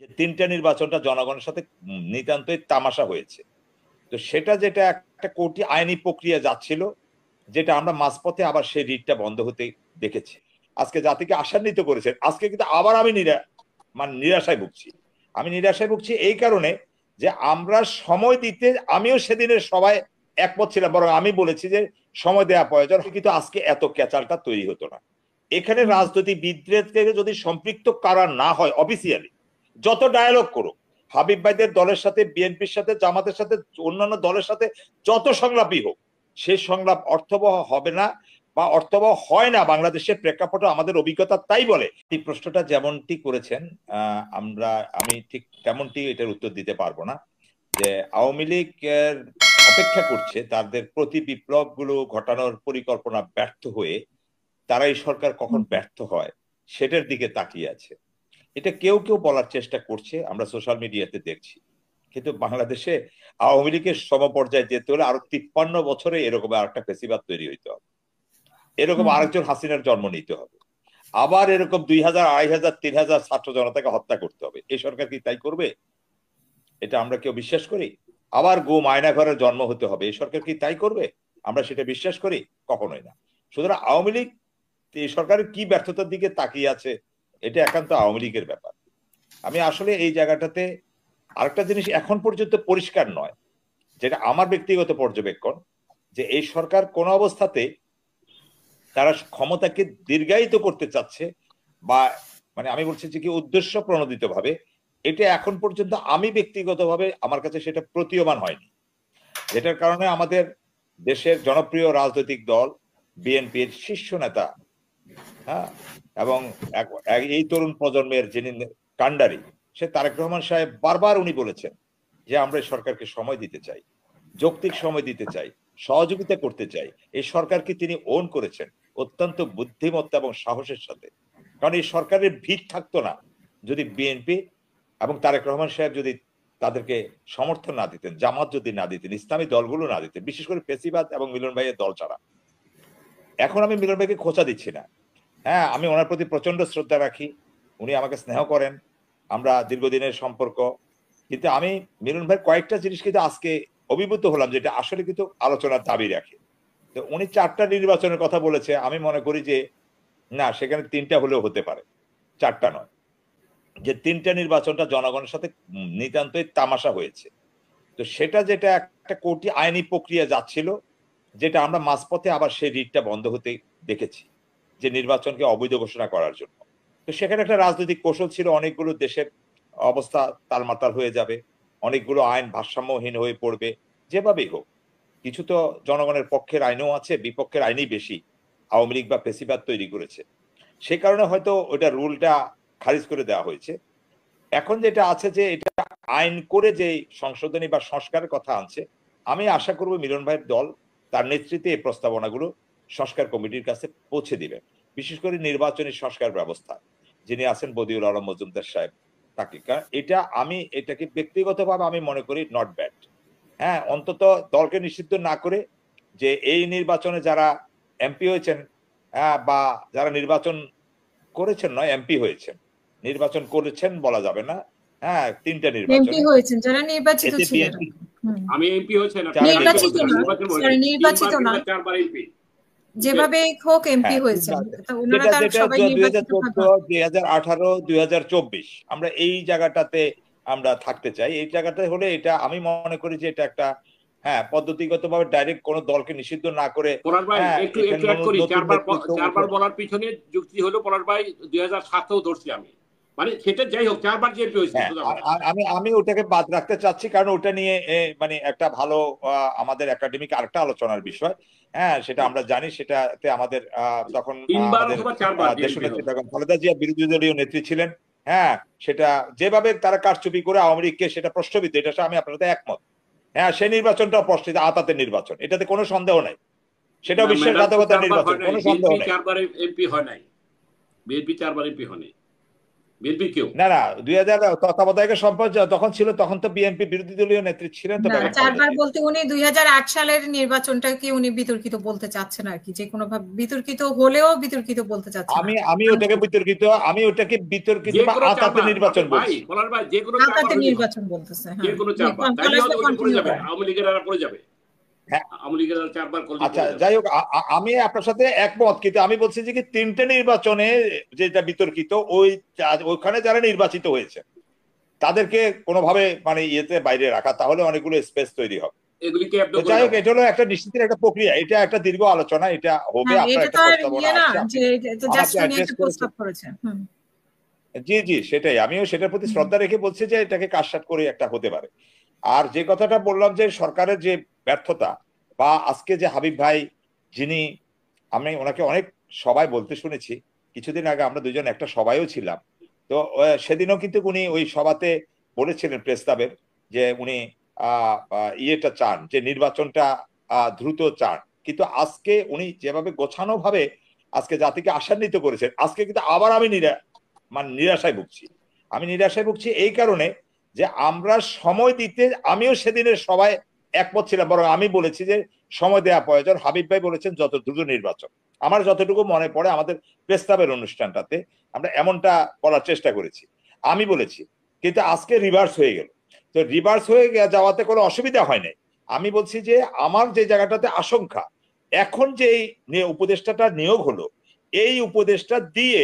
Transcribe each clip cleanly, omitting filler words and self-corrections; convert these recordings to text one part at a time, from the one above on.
যে তিনটা নির্বাচনটা জনগণের সাথে নিতান্তই তামাশা হয়েছে। তো সেটা যেটা একটা কোটি আইনি প্রক্রিয়া যাচ্ছিল, যেটা আমরা মাঝপথে আবার সেই রিটটা বন্ধ হতে দেখেছি। আজকে জাতিকে আশান্বিত করেছেন, আজকে কিন্তু আবার আমি নিরাশায় ভুগছি। আমি নিরাশায় ভুগছি এই কারণে যে আমরা সময় দিতে, আমিও সেদিনের সবাই একমত ছিলাম, বরং আমি বলেছি যে সময় দেওয়া প্রয়োজন, কিন্তু আজকে এত ক্যাচালটা তৈরি হতো না। এখানে রাজনীতিবিদদেরকে যদি সম্পৃক্ত করা না হয় অফিসিয়ালি, যত ডায়ালগ করুক, হাবিব ভাইদের দলের সাথে, বিএনপির সাথে, জামাতের সাথে, অন্যান্য দলের সাথে যত সংলাপই হোক, সেই সংলাপ অর্থবহ হবে না বা অর্থবহ হয় না বাংলাদেশের প্রেক্ষাপটে। আমাদের অভিজ্ঞতা তাই বলে। এই প্রশ্নটা যেমনটি করেছেন, আমি ঠিক তেমনটি এটার উত্তর দিতে পারবো না। যে আওয়ামী লীগ অপেক্ষা করছে তাদের প্রতি বিপ্লব গুলো ঘটানোর পরিকল্পনা ব্যর্থ হয়ে তারা এই সরকার কখন ব্যর্থ হয় সেটার দিকে তাকিয়ে আছে। এটা কেউ কেউ বলার চেষ্টা করছে, আমরা সোশ্যাল মিডিয়াতে দেখছি। কিন্তু বাংলাদেশে আওয়ামী লীগের সমপর্যায়ে যেতে হলে আরো 53 বছরে এরকম আরেকটা ফেসিবাদ তৈরি হইতে হবে, এরকম আরেকজন হাসিনার জন্ম নিতে হবে, আবার এরকম 2000, 2500, 3000 ছাত্র জনতাকে হত্যা করতে হবে। এই সরকার কি তাই করবে? এটা আমরা কেউ বিশ্বাস করি? আবার গুম আয়না ঘরের জন্ম হতে হবে, এই সরকার কি তাই করবে? আমরা সেটা বিশ্বাস করি? কখনোই না। সুতরাং আওয়ামী লীগ এই সরকারের কি ব্যর্থতার দিকে তাকিয়ে আছে, এটা একান্ত আওয়ামী লীগের ব্যাপার। আমি আসলে এই জায়গাটাতে আরেকটা জিনিস এখন পর্যন্ত পরিষ্কার নয়, যেটা আমার ব্যক্তিগত পর্যবেক্ষণ, যে এই সরকার কোন অবস্থাতে তারা ক্ষমতাকে দীর্ঘায়িত করতে চাচ্ছে, বা আমি বলছি যে কি উদ্দেশ্য প্রণোদিত ভাবে, এটা এখন পর্যন্ত আমি ব্যক্তিগতভাবে আমার কাছে সেটা প্রতীয়মান হয়নি। যেটার কারণে আমাদের দেশের জনপ্রিয় রাজনৈতিক দল বিএনপির শীর্ষ নেতা, হ্যাঁ, এবং এই তরুণ প্রজন্মের যিনি কান্ডারি, সে তারেক রহমান সাহেব বারবার উনি বলেছেন যে আমরা সরকারকে সময় দিতে চাই, যৌক্তিক সময় দিতে চাই, সহযোগিতা করতে চাই। এই সরকারকে তিনি ওন করেছেন অত্যন্ত বুদ্ধিমত্তা এবং সাহসের সাথে। কারণ এই সরকারের ভিত থাকতো না যদি বিএনপি এবং তারেক রহমান সাহেব যদি তাদেরকে সমর্থন না দিতেন, জামাত যদি না দিতেন, ইসলামী দলগুলো না দিতেন, বিশেষ করে ফেসিবাদ এবং মিলন ভাইয়ের দল ছাড়া। এখন আমি মিলন ভাইকে খোঁচা দিচ্ছি না, হ্যাঁ, আমি ওনার প্রতি প্রচন্ড শ্রদ্ধা রাখি, উনি আমাকে স্নেহ করেন, আমরা দীর্ঘদিনের সম্পর্ক। কিন্তু আমি মিলন ভাইয়ের কয়েকটা জিনিস কিন্তু আজকে অভিভূত হলাম, যেটা আসলে কিন্তু আলোচনার দাবি রাখে। তো উনি 4টা নির্বাচনের কথা বলেছে, আমি মনে করি যে না, সেখানে 3টা হলেও হতে পারে, 4টা নয়। যে 3টা নির্বাচনটা জনগণের সাথে নিতান্তই তামাশা হয়েছে। তো সেটা যেটা একটা কোটি আইনি প্রক্রিয়া যাচ্ছিল, যেটা আমরা মাঝপথে আবার সেই রিটটা বন্ধ হতে দেখেছি, যে নির্বাচনকে অবৈধ ঘোষণা করার জন্য। তো সেখানে একটা রাজনৈতিক কৌশল ছিল, অনেকগুলো দেশের অবস্থা তালমাতাল হয়ে যাবে, অনেকগুলো আইন ভারসাম্যহীন হয়ে পড়বে, যেভাবেই হোক। কিছু তো জনগণের পক্ষের আইনও আছে, বিপক্ষের আইনই বেশি আওয়ামী লীগ বা ফেসিবাদ তৈরি করেছে। সে কারণে হয়তো ওইটা রুলটা খারিজ করে দেওয়া হয়েছে। এখন যেটা আছে যে এটা আইন করে যে সংশোধনী বা সংস্কারের কথা আনছে, আমি আশা করব মিলন ভাইয়ের দল তার নেতৃত্বে এই প্রস্তাবনাগুলো সংস্কার কমিটির কাছে পৌঁছে দিবে। বিশেষ করে নির্বাচনী সংস্কার ব্যবস্থা যিনি আছেন বদিউল আলম মজুমদার সাহেব, তাকে। কারণ এটা আমি এটাকে ব্যক্তিগতভাবে আমি মনে করি নট ব্যাড। হ্যাঁ, অন্তত দলকে নিষিদ্ধ না করে যে এই নির্বাচনে যারা এমপি হয়েছেন, হ্যাঁ, বা যারা নির্বাচন করেছেন, নয় এমপি হয়েছেন, নির্বাচন করেছেন বলা যাবে না, হ্যাঁ, 3টা এমপি হয়েছেন যারা নির্বাচিত ছিলেন। আমি এমপি হয়েছেন, নির্বাচিত না, সরি নির্বাচিত না, 4বার এমপি যেভাবে হোক এমপি হয়েছেন ওনারা, তার সবাই নির্বাচিত। 2018, 2024 আমরা এই জায়গাটাতে আমরা থাকতে চাই। এই জায়গাটা হলে এটা আমি মনে করি যে এটা একটা, হ্যাঁ, পদ্ধতিগতভাবে ডাইরেক্ট কোন দলকে নিষিদ্ধ না করে। চারবার বলার পিছনে যুক্তি হলো পলাশ ভাই 2007-এও ধরছি আমি, মানে সেটা যাই হোক 4বার যে এমপি হয়েছে। আমি ওটাকে বাদ রাখতে চাচ্ছি, কারণ ওটা নিয়ে একটা ভালো আমাদের একাডেমিক আরেকটা আলোচনার বিষয়। হ্যাঁ, সেটা আমরা জানি, সেটাতে আমাদের তখন দেশনেত্রী বেগম খালেদা জিয়া বিরোধী দলীয় নেত্রী ছিলেন। হ্যাঁ, সেটা যেভাবে তারা কারচুপি করে আওয়ামী লীগকে, সেটা প্রশ্নবিদ্ধ, এটা আমি আপনার সাথে একমত। হ্যাঁ, সেই নির্বাচনটাও প্রশ্নিত, আতাতের নির্বাচন, এটাতে কোনো সন্দেহ নাই, সেটাও বিশ্বাসঘাতকতার নির্বাচন, কোনো সন্দেহ নাই। 4বার এমপি হয় নাই, বিএনপি 4বার এমপি হয়নি। বিএনপি কেউ না না 2000 তত্ত্বাবধায়ক সম্পদ তখন ছিল, তখন তো বিএনপি বিরোধী দলীয় নেত্রী ছিলেন তো না, বেগম খালেদা চারবার জিয়া। বলতে উনি 2008 সালের নির্বাচনটাকে উনি বিতর্কিত বলতে চাচ্ছেন আর কি, যে কোনো ভাবে বিতর্কিত হলেও বিতর্কিত বলতে চাচ্ছেন না। আমি ওটাকে বিতর্কিত যে বা কোনো আতাতে চারবার নির্বাচন ভাই বলছি। পলার ভাই, যে কোনো চারবার আতাতে হইলে নির্বাচন বলতেছে, যে হ্যাঁ। কোনো চারবার তাইলে পলাশ ওইটা পড়ে কন্টিনিউ যাবে, করেন। আওয়ামী লীগের আর পড়ে যাবে, হ্যাঁ আওয়ামী লীগের আর চারবার করলে আচ্ছা, পড়ে যাবে। যাই হোক, আমি আপনার সাথে একমত, কিন্তু আমি বলছি যে কি 3টে নির্বাচনে যেটা বিতর্কিত, ওইখানে যারা নির্বাচিত হয়েছে তাদেরকে কোনোভাবে মানে ইয়েতে বাইরে রাখা, তাহলে অনেকগুলো স্পেস তৈরি হবে। এগুলিকে তো অ্যাবজর্ব করে যাই হোক, নেওয়া। এটা হলো একটা নিশ্চিতের একটা প্রক্রিয়া, এটা একটা দীর্ঘ আলোচনা, এটা হবে, হ্যাঁ, আপনার এটা একটা তো আর প্রস্তাবনা না আসছে, আপনি যে এটা জাস্ট আমাকে উনি অ্যাড্রেস একটা করেছেন। প্রস্তাব করেছেন। জি জি, সেটাই, আমিও সেটার প্রতি শ্রদ্ধা রেখে বলছি যে এটাকে কাটছাঁট করে একটা হতে পারে। আর যে কথাটা বললাম যে সরকারের যে ব্যর্থতা, বা আজকে যে হাবিব ভাই, যিনি, আমি ওনাকে অনেক সবাই বলতে শুনেছি, কিছুদিন আগে আমরা দুজন একটা সভায়ও ছিলাম, তো সেদিনও কিন্তু উনি ওই সভাতে বলেছিলেন প্রস্তাবের যে উনি ইয়েটা চান, যে নির্বাচনটা দ্রুত চান, কিন্তু আজকে উনি যেভাবে গোছানো ভাবে আজকে জাতিকে আশান্বিত করেছেন, আজকে কিন্তু আবার আমি নিরাশায় ভুগছি। আমি নিরাশায় ভুগছি এই কারণে যে আমরা সময় দিতে, আমিও সেদিনের সবাই একমত ছিলাম, বরং আমি বলেছি যে সময় দেওয়া প্রয়োজন। হাবিব ভাই বলেছেন যত দ্রুত নির্বাচন। আমার যতটুকু মনে পড়ে আমাদের প্রস্তাবের অনুষ্ঠানটাতে আমরা এমনটা বলার চেষ্টা করেছি, আমি বলেছি, কিন্তু আজকে রিভার্স হয়ে গেল। তো রিভার্স হয়ে যাওয়াতে কোনো অসুবিধা হয় নাই। আমি বলছি যে আমার যে জায়গাটাতে আশঙ্কা, এখন যে উপদেষ্টাটা নিয়োগ হলো, এই উপদেষ্টা দিয়ে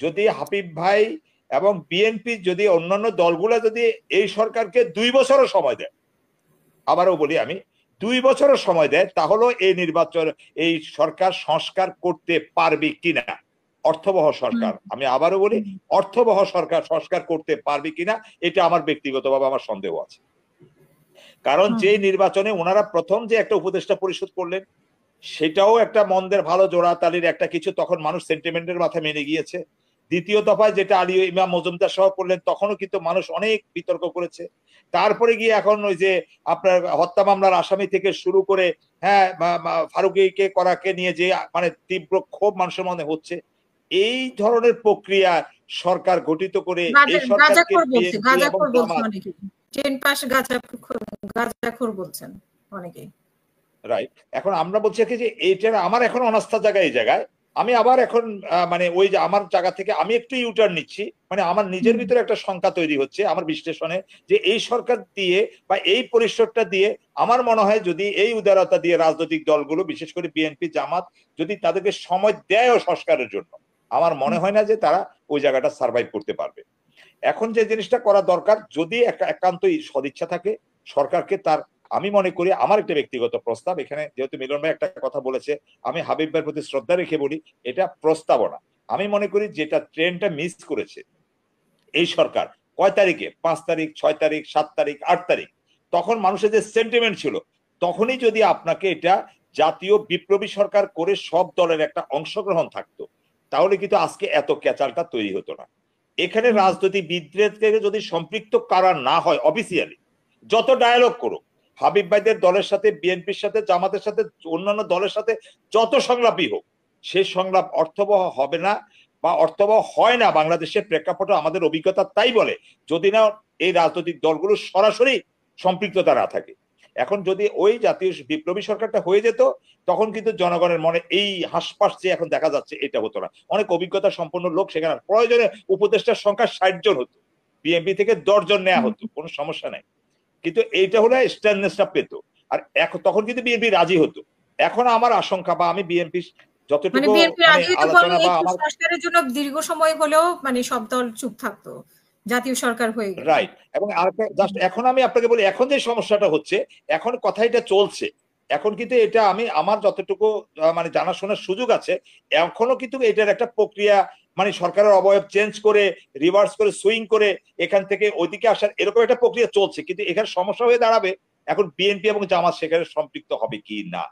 যদি হাবিব ভাই এবং বিএনপি, যদি অন্যান্য দলগুলো যদি এই সরকারকে 2 বছরও সময় দেয়, আবারও বলি আমি, 2 বছরও সময় দেয়, তাহলে এই নির্বাচন, এই সরকার সংস্কার করতে পারবে কিনা, অর্থবহ সরকার, আমি আবারও বলি, অর্থবহ সরকার সংস্কার করতে পারবে কিনা, এটা আমার ব্যক্তিগতভাবে আমার সন্দেহ আছে। কারণ যে নির্বাচনে ওনারা প্রথম যে একটা উপদেষ্টা পরিষদ করলেন, সেটাও একটা মন্দের ভালো জোড়াতালির একটা কিছু, তখন মানুষ সেন্টিমেন্টের মাথায় মেনে গিয়েছে। দ্বিতীয় দফায় যেটা আলী ইমাম মজুমদার সহ করলেন, তখনও কিন্তু মানুষ অনেক বিতর্ক করেছে। তারপরে গিয়ে এখন ওই যে আপনার হত্যা মামলার আসামি থেকে শুরু করে, হ্যাঁ, ফারুকীকে করাকে নিয়ে যে মানে তীব্র ক্ষোভ মানুষের মনে হচ্ছে, এই ধরনের প্রক্রিয়া সরকার গঠিত করে এই সরকারকে বিএনপি এবং জামাত, গাঁজাখোর বলছেন অনেকেই। রাইট। এখন আমরা বলছি কি যে এইটার আমার এখন অনাস্থা জায়গা, এই জায়গায় আমি আবার এখন মানে ওই যে আমার জায়গা থেকে আমি একটু ইউটার্ন নিচ্ছি, মানে আমার নিজের ভিতরে একটা শঙ্কা তৈরি হচ্ছে আমার বিশ্লেষণে, যে এই সরকার দিয়ে বা এই পরিসরটা দিয়ে আমার মনে হয় যদি এই উদারতা দিয়ে রাজনৈতিক দলগুলো, বিশেষ করে বিএনপি জামাত, যদি তাদেরকে সময় দেয় সংস্কারের জন্য, আমার মনে হয় না যে তারা ওই জায়গাটা সার্ভাইভ করতে পারবে। এখন যে জিনিসটা করা দরকার, যদি একান্তই সদিচ্ছা থাকে সরকারকে, তার, আমি মনে করি, আমার একটা ব্যক্তিগত প্রস্তাব এখানে, যেহেতু মিলন ভাই একটা কথা বলেছে, আমি হাবিব ভাইয়ের প্রতি শ্রদ্ধা রেখে বলি, এটা প্রস্তাবনা। আমি মনে করি যেটা ট্রেনটা মিস করেছে এই সরকার, কয় তারিখে, 5 তারিখ, 6 তারিখ, 7 তারিখ, 8 তারিখ, তখন মানুষের যে সেন্টিমেন্ট ছিল, তখনই যদি আপনাকে এটা জাতীয় বিপ্লবী সরকার করে সব দলের একটা অংশগ্রহণ থাকতো, তাহলে কিন্তু আজকে এত ক্যাচালটা তৈরি হতো না। এখানে রাজনীতিবিদদেরকে যদি সম্পৃক্ত করা না হয় অফিসিয়ালি, যত ডায়ালগ করুক, হাবিব ভাইদের দলের সাথে, বিএনপির সাথে, জামাতের সাথে, অন্যান্য দলের সাথে যত সংলাপই হোক, সেই সংলাপ অর্থবহ হবে না, বা অর্থবহ হয় না বাংলাদেশের প্রেক্ষাপটে। আমাদের অভিজ্ঞতা তাই বলে, যদি না এই রাজনৈতিক দলগুলো সরাসরি সম্পৃক্ততা না থাকে। এখন যদি ওই জাতীয় বিপ্লবী সরকারটা হয়ে যেত, তখন কিন্তু জনগণের মনে এই হাসপাস যে এখন দেখা যাচ্ছে, এটা হতো না। অনেক অভিজ্ঞতা সম্পন্ন লোক সেখানে, প্রয়োজনে উপদেষ্টার সংখ্যা 60 জন হতো, বিএনপি থেকে 10 জন নেওয়া হতো, কোনো সমস্যা নাই, কিন্তু এইটা হলে স্ট্যান্ডনেসটা পেত, আর এখন তখন কিন্তু বিএনপি রাজি হতো। এখন আমার আশঙ্কা, বা আমি বিএনপি যতটুকু মানে আলোচনা বা আমার, সংস্কারের জন্য দীর্ঘ সময় হলেও মানে সব দল চুপ থাকতো, জাতীয় সরকার হয়ে গেল, রাইট। এবং আরেকটা জাস্ট এখন আমি আপনাকে বলি, এখন যে সমস্যাটা হচ্ছে, এখন কথা এটা চলছে, এখন কিন্তু এটা আমি আমার যতটুকু মানে জানাশোনার সুযোগ আছে, এখনো কিন্তু এটার একটা প্রক্রিয়া, মানে সরকারের অবয়ব চেঞ্জ করে, রিভার্স করে, সুইং করে এখান থেকে ওইদিকে আসার এরকম একটা প্রক্রিয়া চলছে। কিন্তু এখানে সমস্যা হয়ে দাঁড়াবে এখন বিএনপি এবং জামাত সেখানে সম্পৃক্ত হবে কি না,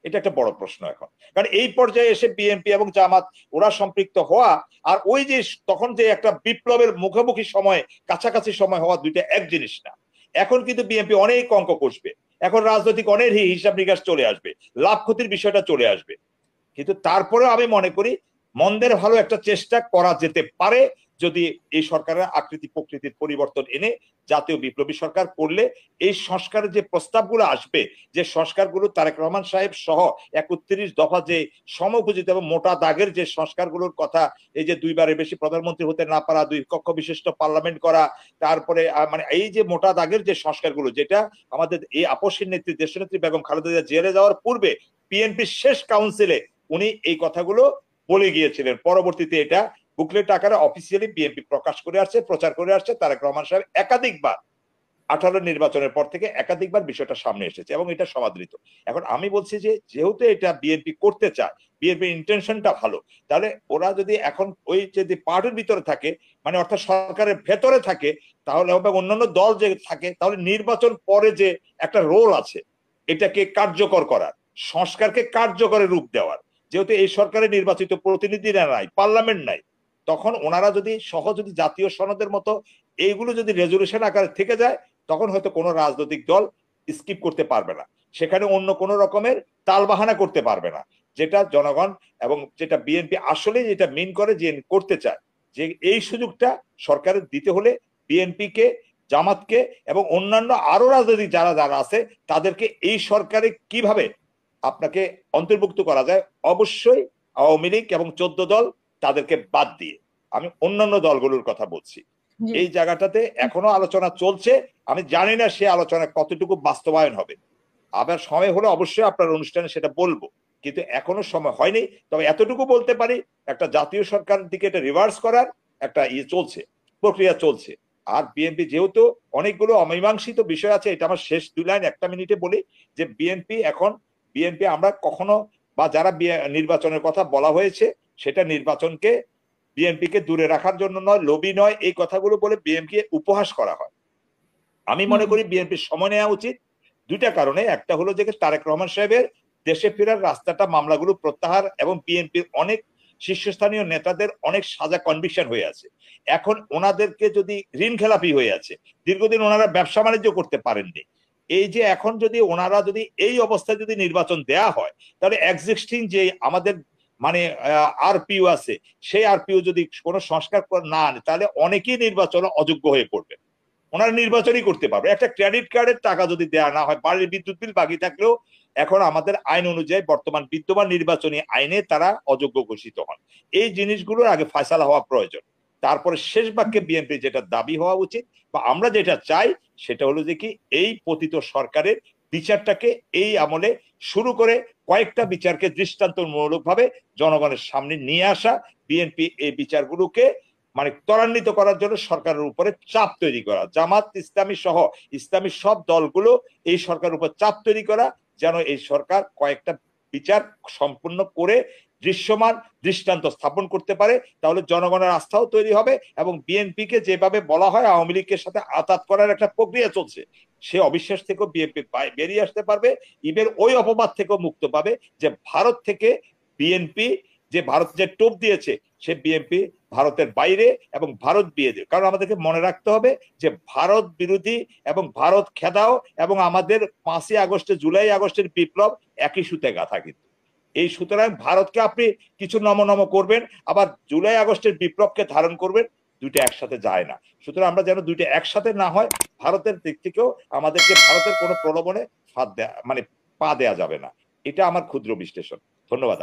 এটা একটা বড় প্রশ্ন এখন। কারণ এই পর্যায়ে এসে বিএনপি এবং জামাত ওরা সম্পৃক্ত হওয়া, আর ওই যে তখন যে একটা বিপ্লবের মুখোমুখি সময়, কাছাকাছি সময় হওয়া, দুইটা এক জিনিস না। এখন কিন্তু বিএনপি অনেক অঙ্ক কষবে, এখন রাজনৈতিক অনেক হিসাব নিকাশ চলে আসবে, লাভ ক্ষতির বিষয়টা চলে আসবে। কিন্তু তারপরে আমি মনে করি মন্দের ভালো একটা চেষ্টা করা যেতে পারে, যদি এই সরকারের আকৃতি প্রকৃতির পরিবর্তন এনে জাতীয় বিপ্লবী সরকার করলে এই সংস্কারের যে প্রস্তাবগুলো আসবে, যে সংস্কারগুলো তারেক রহমান সাহেব সহ 31 দফা যে সময়োপযোগী এবং মোটা দাগের যে সংস্কারগুলোর কথা, এই যে 2বারের বেশি প্রধানমন্ত্রী হতে না পারা, 2 কক্ষ বিশিষ্ট পার্লামেন্ট করা, তারপরে মানে এই যে মোটা দাগের যে সংস্কারগুলো, যেটা আমাদের এই আপসীর নেত্রী দেশনেত্রী বেগম খালেদা জিয়া জেলে যাওয়ার পূর্বে বিএনপির শেষ কাউন্সিলে উনি এই কথাগুলো বলে গিয়েছিলেন। পরবর্তীতে এটা বুকলেট আকারে অফিসিয়ালি বিএনপি প্রকাশ করে আসছে, প্রচার করে আসছে। তারেক রহমান সাহেব একাধিকবার 18 নির্বাচনের পর থেকে একাধিকবার বিষয়টা সামনে এসেছে এবং এটা সমাদৃত। এখন আমি বলছি যে যেহেতু এটা বিএনপি করতে চায়, বিএনপির ইন্টেনশনটা ভালো, তাহলে ওরা যদি এখন ওই যদি পার্টির ভিতরে থাকে, মানে অর্থাৎ সরকারের ভেতরে থাকে, তাহলে অন্যান্য দল যে থাকে, তাহলে নির্বাচন পরে যে একটা রোল আছে এটাকে কার্যকর করার, সংস্কারকে কার্যকরের রূপ দেওয়ার। যেহেতু এই সরকারের নির্বাচিত প্রতিনিধিরা নাই, পার্লামেন্ট নাই, তখন ওনারা যদি যদি জাতীয় সনদের মতো এইগুলো যদি রেজলিউশন আকারে থেকে যায়, তখন হয়তো কোনো রাজনৈতিক দল স্কিপ করতে পারবে না, সেখানে অন্য কোনো রকমের তালবাহানা করতে পারবে না, যেটা জনগণ এবং যেটা বিএনপি আসলে যেটা মিন করে যে করতে চায়। যে এই সুযোগটা সরকারের দিতে হলে বিএনপিকে, জামাতকে এবং অন্যান্য আরো রাজনৈতিক যারা যারা আছে তাদেরকে এই সরকারে কিভাবে আপনাকে অন্তর্ভুক্ত করা যায়, অবশ্যই আওয়ামী লীগ এবং 14 দল তাদেরকে বাদ দিয়ে, আমি অন্যান্য দলগুলোর কথা বলছি, এই জায়গাটাতে এখনো আলোচনা চলছে। আমি জানি না সে আলোচনা কতটুকু বাস্তবায়ন হবে। আবার সময় হলে অবশ্যই আপনার অনুষ্ঠানে সেটা বলবো, কিন্তু এখনো সময় হয়নি। তবে এতটুকু বলতে পারি, একটা জাতীয় সরকারের দিকে এটা রিভার্স করার একটা চলছে, প্রক্রিয়া চলছে। আর বিএনপি যেহেতু অনেকগুলো অমীমাংসিত বিষয় আছে, এটা আমার শেষ 2 লাইন 1 মিনিটে বলি, যে বিএনপি আমরা কখনো বা যারা নির্বাচনের কথা বলা হয়েছে, সেটা নির্বাচনকে বিএনপিকে দূরে রাখার জন্য নয়, লবি নয়, এই কথাগুলো বলে বিএনপি উপহাস করা হয়। আমি মনে করি বিএনপির সময় নেওয়া উচিত 2টা কারণে। একটা হলো যে তারেক রহমান সাহেবের দেশে ফেরার রাস্তাটা, মামলাগুলো প্রত্যাহার, এবং বিএনপির অনেক শীর্ষস্থানীয় নেতাদের অনেক সাজা কনভিকশন হয়ে আছে। এখন ওনাদেরকে যদি ঋণ খেলাপি হয়ে আছে, দীর্ঘদিন ওনারা ব্যবসা বাণিজ্য করতে পারেননি, এই যে এখন যদি ওনারা যদি এই অবস্থায় যদি নির্বাচন দেয়া হয়, তাহলে এক্সিস্টিং যে আমাদের মানে আরপিও আছে, সেই আরপিও যদি কোনো সংস্কার না আনে, তাহলে অনেকেই নির্বাচনে অযোগ্য হয়ে পড়বে, ওনারা নির্বাচনই করতে পারবে। একটা ক্রেডিট কার্ডের টাকা যদি দেয়া না হয়, বাড়ির বিদ্যুৎ বিল বাকি থাকলেও এখন আমাদের আইন অনুযায়ী বর্তমান বিদ্যমান নির্বাচনী আইনে তারা অযোগ্য ঘোষিত হন। এই জিনিসগুলোর আগে ফয়সালা হওয়া প্রয়োজন। তারপরে শেষ বাক্যে বিএনপি যেটা দাবি হওয়া উচিত বা আমরা যেটা চাই, সেটা হলো যে কি এই পতিত সরকারের বিচারটাকে এই আমলে শুরু করে কয়েকটা বিচারকে দৃষ্টান্তমূলকভাবে জনগণের সামনে নিয়ে আসা, বিএনপি এই বিচারগুলোকে মানে ত্বরান্বিত করার জন্য সরকারের উপরে চাপ তৈরি করা, জামাত ইসলামী সহ ইসলামী সব দলগুলো এই সরকারের উপর চাপ তৈরি করা, যেন এই সরকার কয়েকটা বিচার সম্পূর্ণ করে দৃশ্যমান দৃষ্টান্ত স্থাপন করতে পারে। তাহলে জনগণের আস্থাও তৈরি হবে এবং বিএনপিকে যেভাবে বলা হয় আওয়ামী লীগের সাথে আতাত করার একটা প্রক্রিয়া চলছে, সে অবিশ্বাস থেকেও বিএনপি বেরিয়ে আসতে পারবে। ইভেন ওই অপবাদ থেকেও মুক্ত পাবে যে ভারত থেকে বিএনপি, যে ভারত যে টোপ দিয়েছে, সে বিএনপি ভারতের বাইরে এবং ভারত বিয়ে দেয়। কারণ আমাদেরকে মনে রাখতে হবে যে ভারত বিরোধী এবং ভারত খেদাও এবং আমাদের 5ই আগস্টে, জুলাই আগস্টের বিপ্লব একই সুতে গাঁথা। কিন্তু এই সুতরাং ভারতকে আপনি কিছু নম করবেন, আবার জুলাই আগস্টের বিপ্লবকে ধারণ করবেন, 2টা একসাথে যায় না। সুতরাং আমরা যেন 2টা একসাথে না হয়, ভারতের দিক থেকেও আমাদেরকে ভারতের কোনো প্রলোভনে পা দেয়া যাবে না। এটা আমার ক্ষুদ্র বিশ্লেষণ। ধন্যবাদ।